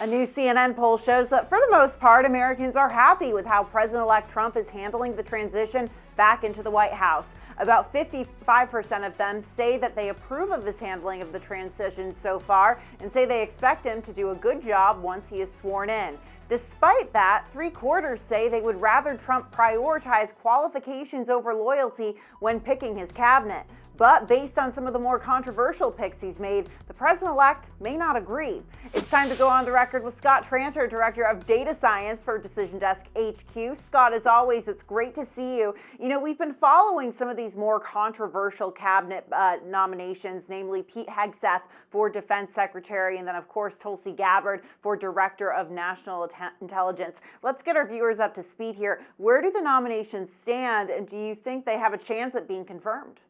A new CNN poll shows that for the most part, Americans are happy with how President-elect Trump is handling the transition back into the White House. About 55% of them say that they approve of his handling of the transition so far and say they expect him to do a good job once he is sworn in. Despite that, 3/4 say they would rather Trump prioritize qualifications over loyalty when picking his cabinet. But based on some of the more controversial picks he's made, the president-elect may not agree. It's time to go on the record with Scott Tranter, Director of Data Science for Decision Desk HQ. Scott, as always, it's great to see you. You know, we've been following some of these more controversial cabinet nominations, namely Pete Hegseth for Defense Secretary, and then, of course, Tulsi Gabbard for Director of National Intelligence. Let's get our viewers up to speed here. Where do the nominations stand, and do you think they have a chance at being confirmed?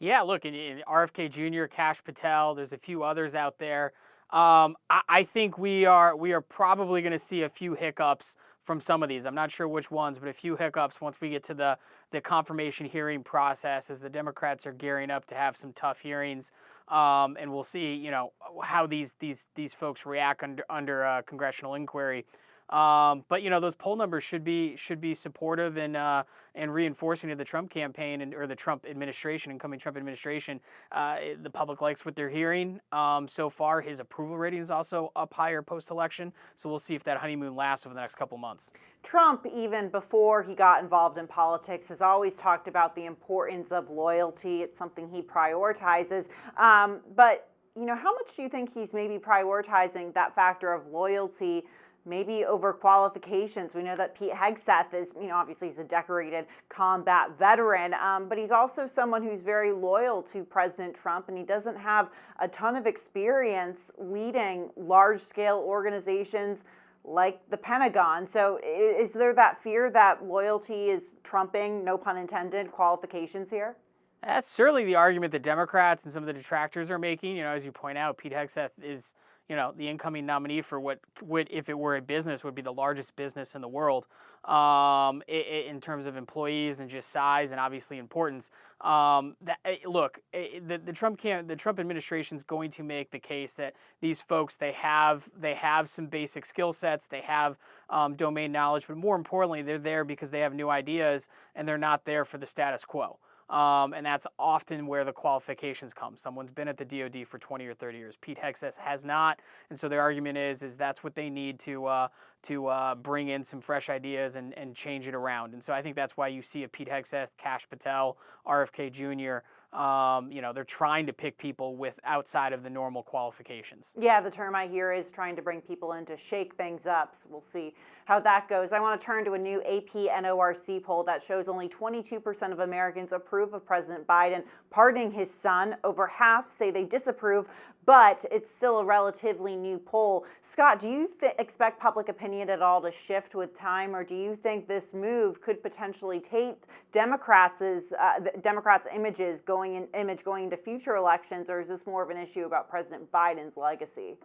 Yeah, look, in RFK Jr., Kash Patel, there's a few others out there. I think we are probably going to see a few hiccups from some of these. I'm not sure which ones, but a few hiccups once we get to the confirmation hearing process, as the Democrats are gearing up to have some tough hearings. And we'll see, you know, how these folks react under congressional inquiry. But you know, those poll numbers should be supportive and reinforcing of the Trump campaign or the Trump administration, incoming Trump administration. The public likes what they're hearing. So far, his approval rating is also up higher post-election. So we'll see if that honeymoon lasts over the next couple months. Trump, even before he got involved in politics, has always talked about the importance of loyalty. It's something he prioritizes. But you know, how much do you think he's maybe prioritizing that factor of loyalty, maybe over qualifications? We know that Pete Hegseth is, you know, obviously he's a decorated combat veteran, but he's also someone who's very loyal to President Trump, and he doesn't have a ton of experience leading large-scale organizations like the Pentagon. So is there that fear that loyalty is trumping, no pun intended, qualifications here? That's certainly the argument that Democrats and some of the detractors are making. You know, as you point out, Pete Hegseth is, you know, the incoming nominee for what would, if it were a business, would be the largest business in the world in terms of employees and just size and obviously importance. Look, the Trump administration is going to make the case that these folks, they have some basic skill sets, they have domain knowledge, but more importantly, they're there because they have new ideas and they're not there for the status quo. And that's often where the qualifications come. Someone's been at the DOD for 20 or 30 years. Pete Hegseth has not, and so their argument is that's what they need to bring in some fresh ideas and change it around. And so I think that's why you see a Pete Hegseth, Kash Patel, RFK Jr. You know, they're trying to pick people with outside of the normal qualifications. Yeah, the term I hear is trying to bring people in to shake things up. So we'll see how that goes. I want to turn to a new AP NORC poll that shows only 22% of Americans approve of President Biden pardoning his son. Over half say they disapprove, but it's still a relatively new poll. Scott, do you expect public opinion at all to shift with time, or do you think this move could potentially taint Democrats' image going into future elections, or is this more of an issue about President Biden's legacy?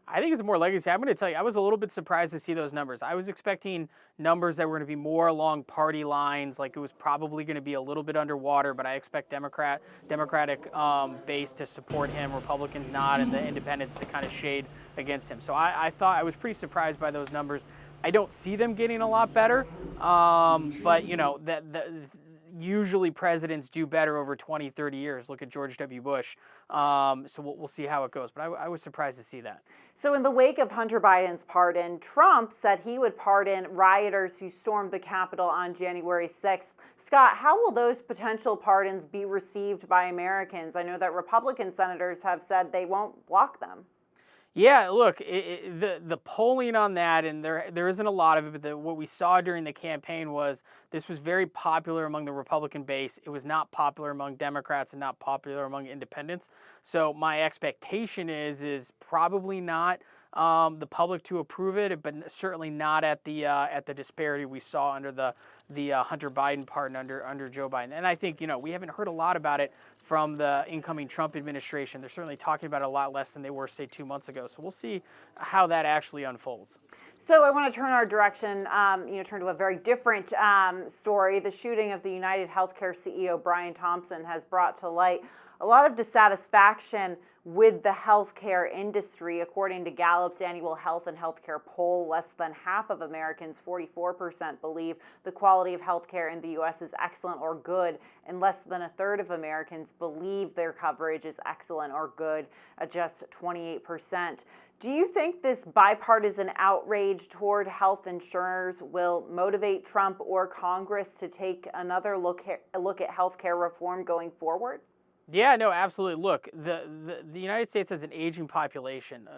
I think it's more legacy. I'm going to tell you, I was a little bit surprised to see those numbers. I was expecting numbers that were going to be more along party lines, like it was probably going to be a little bit underwater, but I expect Democratic base to support him, Republicans not, and the independents to kind of shade against him. So I thought I was pretty surprised by those numbers. I don't see them getting a lot better, but you know, usually presidents do better over 20, 30 years. Look at George W. Bush. So we'll see how it goes. But I was surprised to see that. So in the wake of Hunter Biden's pardon, Trump said he would pardon rioters who stormed the Capitol on January 6th. Scott, how will those potential pardons be received by Americans? I know that Republican senators have said they won't block them. Yeah, look, the polling on that, and there isn't a lot of it, but what we saw during the campaign was this was very popular among the Republican base. It was not popular among Democrats and not popular among independents. So my expectation is probably not the public to approve it, but certainly not at the disparity we saw under the Hunter Biden pardon under Joe Biden. And I think, you know, we haven't heard a lot about it from the incoming Trump administration. They're certainly talking about it a lot less than they were, say, 2 months ago. So we'll see how that actually unfolds. So I want to turn our direction, turn to a very different story. The shooting of the UnitedHealthcare CEO Brian Thompson has brought to light a lot of dissatisfaction with the healthcare industry. According to Gallup's annual health and healthcare poll, less than half of Americans, 44%, believe the quality of healthcare in the U.S. is excellent or good, and less than a third of Americans believe their coverage is excellent or good, at just 28%. Do you think this bipartisan outrage toward health insurers will motivate Trump or Congress to take another look at healthcare reform going forward? Yeah, no, absolutely. Look, the United States has an aging population.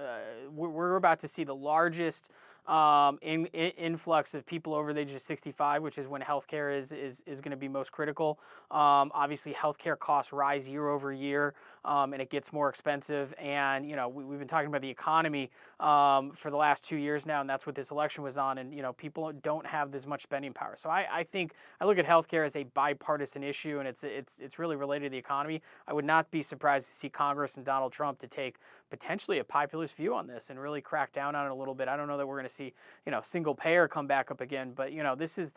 We're about to see the largest influx of people over the age of 65, which is when healthcare is going to be most critical. Obviously, healthcare costs rise year over year, and it gets more expensive. And we've been talking about the economy for the last 2 years now, and that's what this election was on. And people don't have this much spending power. So I think I look at healthcare as a bipartisan issue, and it's really related to the economy. I would not be surprised to see Congress and Donald Trump to take potentially a populist view on this and really crack down on it a little bit. I don't know that we're going to see, single payer come back up again, but this is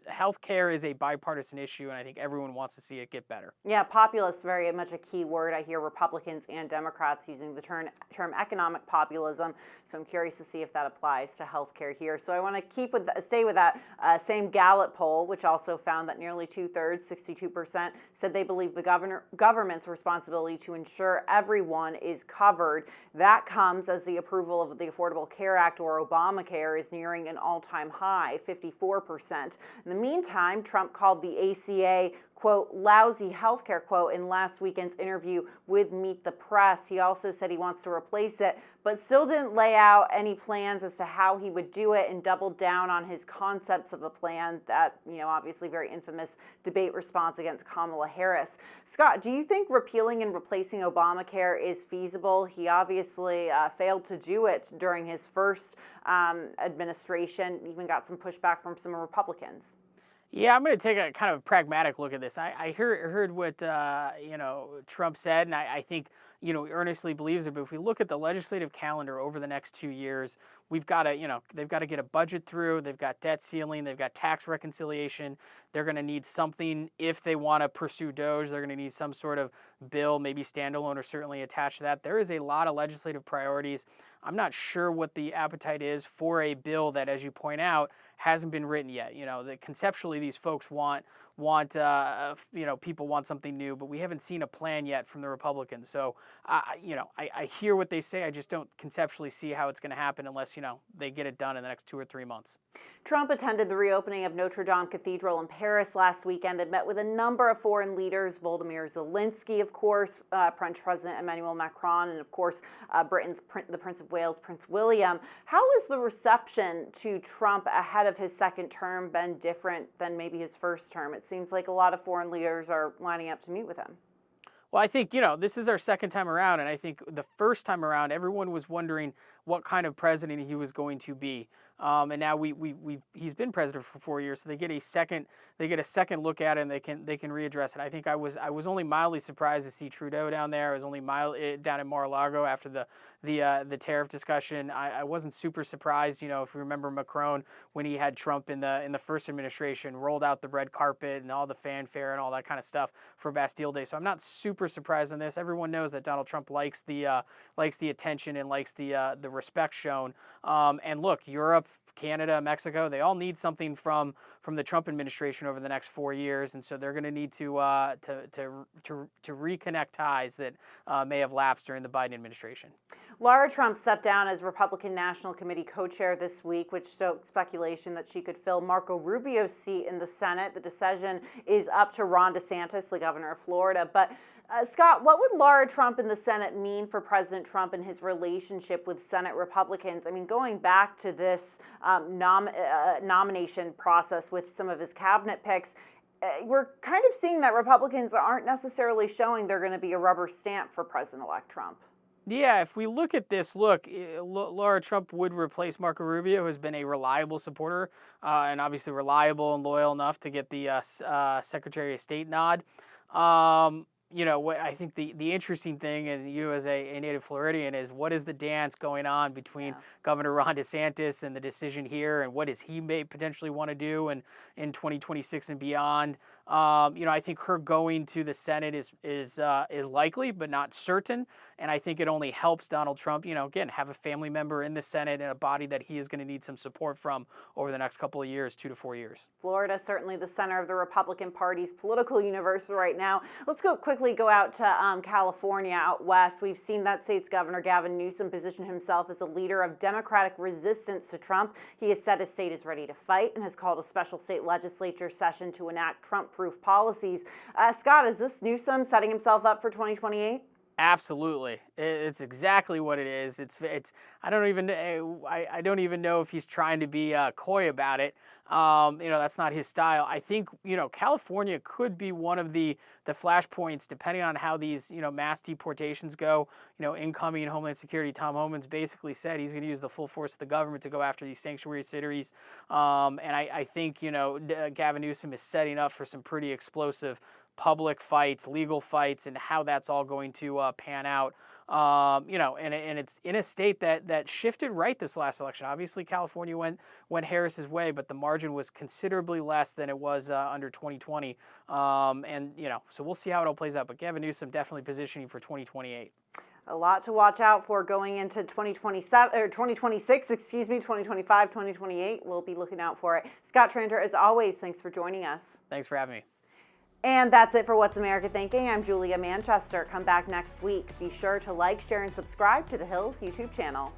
healthcare is a bipartisan issue, and I think everyone wants to see it get better. Yeah, populist, very much a key word. I hear Republicans and Democrats using the term economic populism, so I'm curious to see if that applies to healthcare here. So I want to stay with that same Gallup poll, which also found that nearly 2/3, 62%, said they believe the government's responsibility to ensure everyone is covered. That comes as the approval of the Affordable Care Act, or Obamacare, is nearing an all-time high, 54%. In the meantime, Trump called the ACA, quote, lousy healthcare, quote, in last weekend's interview with Meet the Press. He also said he wants to replace it, but still didn't lay out any plans as to how he would do it, and doubled down on his concepts of a plan. That, obviously very infamous debate response against Kamala Harris. Scott, do you think repealing and replacing Obamacare is feasible? He obviously failed to do it during his first administration, even got some pushback from some Republicans. Yeah, I'm going to take a kind of pragmatic look at this. I heard what Trump said, and I think he earnestly believes it. But if we look at the legislative calendar over the next 2 years, we've got to they've got to get a budget through. They've got debt ceiling. They've got tax reconciliation. They're going to need something if they want to pursue DOGE. They're going to need some sort of bill, maybe standalone or certainly attached to that. There is a lot of legislative priorities. I'm not sure what the appetite is for a bill that, as you point out, hasn't been written yet. That conceptually these folks want people want something new, but we haven't seen a plan yet from the Republicans. So I hear what they say. I just don't conceptually see how it's going to happen unless they get it done in the next 2 or 3 months. Trump attended the reopening of Notre Dame Cathedral in Paris last weekend and met with a number of foreign leaders: Volodymyr Zelensky, of course, French President Emmanuel Macron, and of course the Prince of Wales, Prince William. How has the reception to Trump ahead of his second term been different than maybe his first term? It seems like a lot of foreign leaders are lining up to meet with him. Well, I think, this is our second time around, and I think the first time around, everyone was wondering what kind of president he was going to be. And now he's been president for 4 years, so they get a second look at it, and they can readdress it. I think I was only mildly surprised to see Trudeau down there. I was only down at Mar-a-Lago after the tariff discussion. I wasn't super surprised. If you remember Macron, when he had Trump in the first administration, rolled out the red carpet and all the fanfare and all that kind of stuff for Bastille Day. So I'm not super surprised on this. Everyone knows that Donald Trump likes the attention and likes the respect shown. And look, Europe, Canada, Mexico, they all need something from the Trump administration over the next 4 years, and so they're going to need to reconnect ties that may have lapsed during the Biden administration. Lara Trump stepped down as Republican National Committee co-chair this week, which stoked speculation that she could fill Marco Rubio's seat in the Senate. The decision is up to Ron DeSantis, the governor of Florida. But Scott, what would Lara Trump in the Senate mean for President Trump and his relationship with Senate Republicans? I mean, going back to this nomination process with some of his cabinet picks, we're kind of seeing that Republicans aren't necessarily showing they're going to be a rubber stamp for President-elect Trump. Yeah, if we look at this, Lara Trump would replace Marco Rubio, who has been a reliable supporter and obviously reliable and loyal enough to get the Secretary of State nod. I think the interesting thing, and you as a native Floridian, is what is the dance going on between Governor Ron DeSantis and the decision here, and what does he may potentially want to do in 2026 and beyond. I think her going to the Senate is likely, but not certain. And I think it only helps Donald Trump, again, have a family member in the Senate and a body that he is going to need some support from over the next couple of years, 2 to 4 years. Florida, certainly the center of the Republican Party's political universe right now. Let's quickly go out to California out west. We've seen that state's Governor Gavin Newsom position himself as a leader of Democratic resistance to Trump. He has said his state is ready to fight and has called a special state legislature session to enact Trump-proof policies. Scott, is this Newsom setting himself up for 2028? Absolutely, it's exactly what it is. I don't even know if he's trying to be coy about it. That's not his style. I think California could be one of the flashpoints, depending on how these mass deportations go. Incoming Homeland Security Tom Homan's basically said he's going to use the full force of the government to go after these sanctuary cities. And I think Gavin Newsom is setting up for some pretty explosive public fights, legal fights, and how that's all going to pan out. And it's in a state that shifted right this last election. Obviously, California went Harris's way, but the margin was considerably less than it was under 2020. So we'll see how it all plays out. But Gavin Newsom definitely positioning for 2028. A lot to watch out for going into 2027 or 2026, 2025, 2028. We'll be looking out for it. Scott Tranter, as always, thanks for joining us. Thanks for having me. And that's it for What's America Thinking. I'm Julia Manchester. Come back next week. Be sure to like, share, and subscribe to The Hill's YouTube channel.